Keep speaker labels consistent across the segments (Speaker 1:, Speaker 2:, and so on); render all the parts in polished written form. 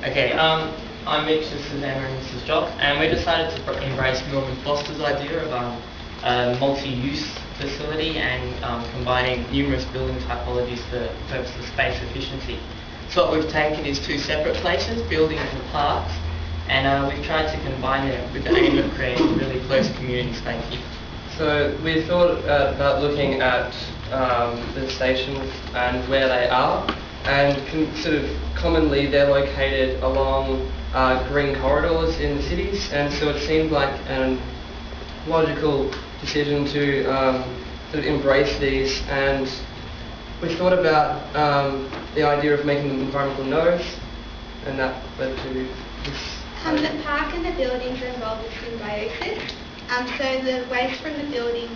Speaker 1: Okay, I'm Mitch, this is Emma and this is Jock, and we decided to embrace Norman Foster's idea of a multi-use facility and combining numerous building typologies for the purpose of space efficiency. So what we've taken is two separate places, buildings and parks, and we've tried to combine them with the aim of creating really close community spaces.
Speaker 2: So we thought about looking at the stations and where they are, and commonly they're located along green corridors in the cities, and so it seemed like a logical decision to embrace these. And we thought about the idea of making them environmental nodes, and that led to this.
Speaker 3: The park and the buildings are involved in symbiosis. So the waste from the building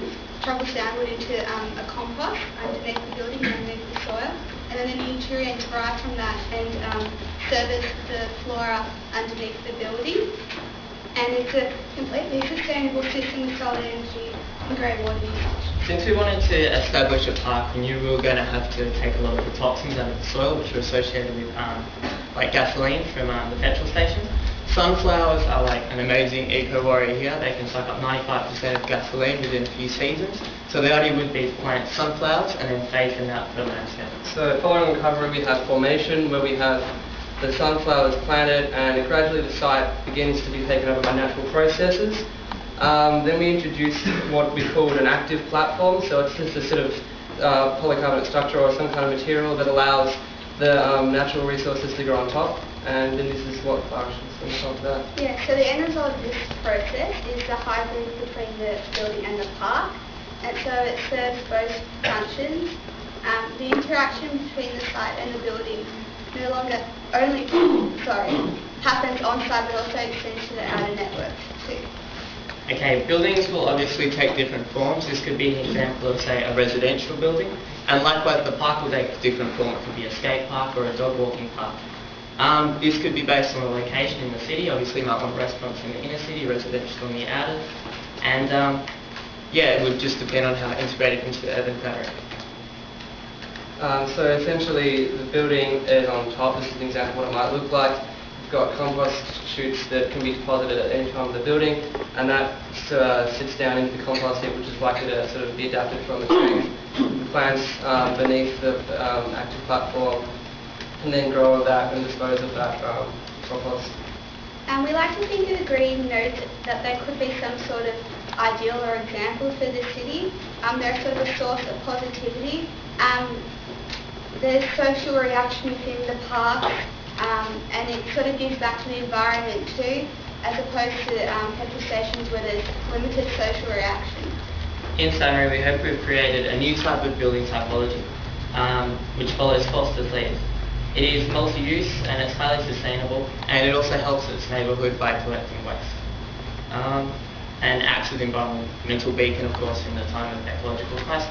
Speaker 3: travels downward into a compost underneath the building, underneath the soil, and then the nutrients rise from that and service the flora underneath the building. And it's a completely sustainable system with solid energy and great water usage.
Speaker 1: Since we wanted to establish a park, we knew we were going to have to take a lot of the toxins out of the soil, which are associated with like gasoline from the petrol stations. Sunflowers are like an amazing eco-warrior here. They can suck up 95% of gasoline within a few seasons. So the idea would be to plant sunflowers and then phase them out for the landscape.
Speaker 2: So following recovery, we have formation, where we have the sunflowers planted, and gradually the site begins to be taken over by natural processes. Then we introduce what we called an active platform. So it's just a sort of polycarbonate structure or some kind of material that allows the natural resources to grow on top. And then this is what functions on top of that.
Speaker 3: Yeah, so the end result of this process is the hybrid between the building and the park. And so it serves both functions. The interaction between the site and the building no longer only happens on site, but also extends to the outer network too.
Speaker 1: Okay, buildings will obviously take different forms. This could be an example of, say, a residential building. And likewise, the park will take a different form. It could be a skate park or a dog walking park. This could be based on the location in the city. Obviously, you might want restaurants in the inner city, residential in the outer. And yeah, it would just depend on how integrated into the urban fabric.
Speaker 2: So essentially, the building is on top. This is an example of what it might look like. We've got compost chutes that can be deposited at any time of the building, and that sits down into the compost heap, which is likely to sort of be adapted from the trees. The plants beneath the active platform and then grow that and dispose of that compost.
Speaker 3: We like to think of the green nodes that they could be some sort of ideal or example for the city. They're sort of a source of positivity. There's social reaction within the park, and it sort of gives back to the environment too, as opposed to petrol stations where there's limited social reaction.
Speaker 1: In summary, we hope we've created a new type of building typology, which follows Foster's lead. It is multi-use and it's highly sustainable, and it also helps its neighbourhood by collecting waste. And acts as an environmental beacon, of course, in the time of ecological crisis.